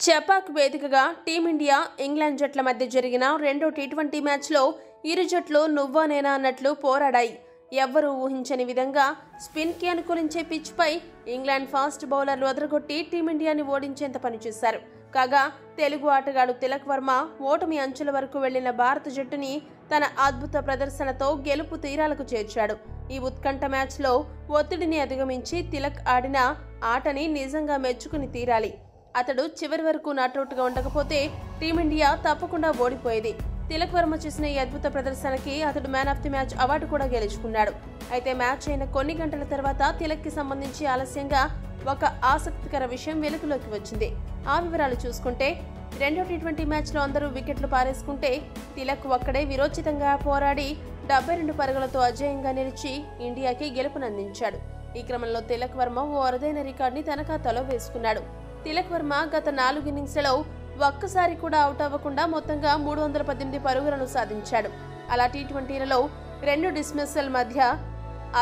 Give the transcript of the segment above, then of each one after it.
చెపాక్ వేదికగా team India England జట్ల మధ్య జరిగిన రెండో టీ20 మ్యాచ్లో ఇరు జట్లు నువ్వా నేనా అన్నట్లు పోరాడాయి. ఎవ్వరూ ఊహించని విధంగా స్పిన్కి అనుకూలించే పిచ్పై ఇంగ్లాండ్ ఫాస్ట్ బౌలర్లు అదరగొట్టి టీమిండియాని ఓడించేంత పనిచేశారు. కాగా తెలుగు ఆటగాడు తిలక్ వర్మ ఓటమి అంచుల వరకు వెళ్లిన భారత జట్టుని తన అద్భుత ప్రదర్శనతో గెలుపు తీరాలకు చేర్చాడు. ఈ ఉత్కంఠ మ్యాచ్లో ఒత్తిడిని అధిగమించి తిలక్ ఆడిన ఆటని నిజంగా మెచ్చుకుని తీరాలి. అతడు చివరి వరకు నాట్అవుట్గా ఉండకపోతే టీమిండియా తప్పకుండా ఓడిపోయేది. తిలక్ వర్మ చేసిన ఈ అద్భుత ప్రదర్శనకి అతడు man of the match award కూడా గెలుచుకున్నాడు. అయితే మ్యాచ్ అయిన కొన్ని గంటల తర్వాత తిలక్కి సంబంధించి ఆలస్యంగా ఒక ఆసక్తికర విషయం వెలుగులోకి వచ్చింది. ఆ వివరాలు చూసుకుంటే రెండో టీ20 మ్యాచ్లో అందరూ వికెట్లు పారేసుకుంటే తిలక్ ఒక్కడే విరోచితంగా పోరాడి 72 పరుగులతో అజేయంగా నిలిచి ఇండియాకి గెలుపునందించాడు. ఈ క్రమంలో తిలక్ వర్మ ఓ అరుదైన రికార్డుని తన ఖాతాలో వేసుకున్నాడు. తిలక్ వర్మ గత 4 ఇన్నింగ్స్లలో ఒక్కసారి కూడా అవుట్ అవ్వకుండా మొత్తంగా 318 పరుగులను సాధించాడు. అలా టీ20లలో 2 డిస్మిస్సల్ మధ్య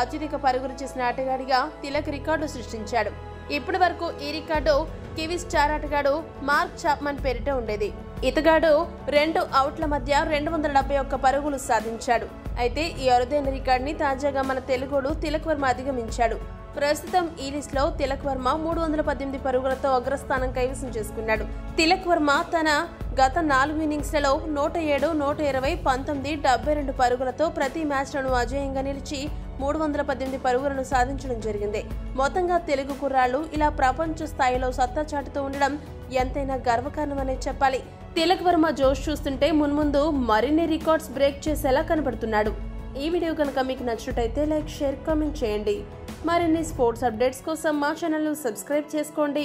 అత్యధిక పరుగులు చేసిన ఆటగాడిగా తిలక్ రికార్డు సృష్టించాడు. ఇప్పటి వరకు ఈ రికార్డు కివీస్ స్టార్ ఆటగాడు మార్క్ చాప్మన్ పేరిట ఉండేది. ఇతగాడు 2 అవుట్ల మధ్య 271 పరుగులు సాధించాడు. అయితే ఈ అరుదైన రికార్డుని తాజాగా మన తెలుగుడు తిలక్ వర్మ అధిగమించాడు. ప్రస్తుతం ఈ లిస్టులో తిలక్ వర్మ 318 పరుగులతో అగ్రస్థానం కైవసం చేసుకున్నాడు. తిలక్ వర్మ తన గత 4 ఇన్నింగ్స్లలో 107, 120, 19, 72 పరుగులతో ప్రతి మ్యాచ్లను అజేయంగా నిలిచి 318 పరుగులను సాధించడం జరిగింది. మొత్తంగా తెలుగు కుర్రాళ్లు ఇలా ప్రపంచ స్థాయిలో సత్తా చాటుతూ ఉండడం ఎంతైనా గర్వకారణమనే చెప్పాలి. తిలక్ వర్మ జోష్ చూస్తుంటే మున్ముందు మరిన్ని రికార్డ్స్ బ్రేక్ చేసేలా కనబడుతున్నాడు. ఈ వీడియో కనుక మీకు నచ్చినట్టయితే లైక్, షేర్, కామెంట్ చేయండి. మరిన్ని స్పోర్ట్స్ అప్డేట్స్ కోసం మా ఛానల్ను సబ్స్క్రైబ్ చేసుకోండి.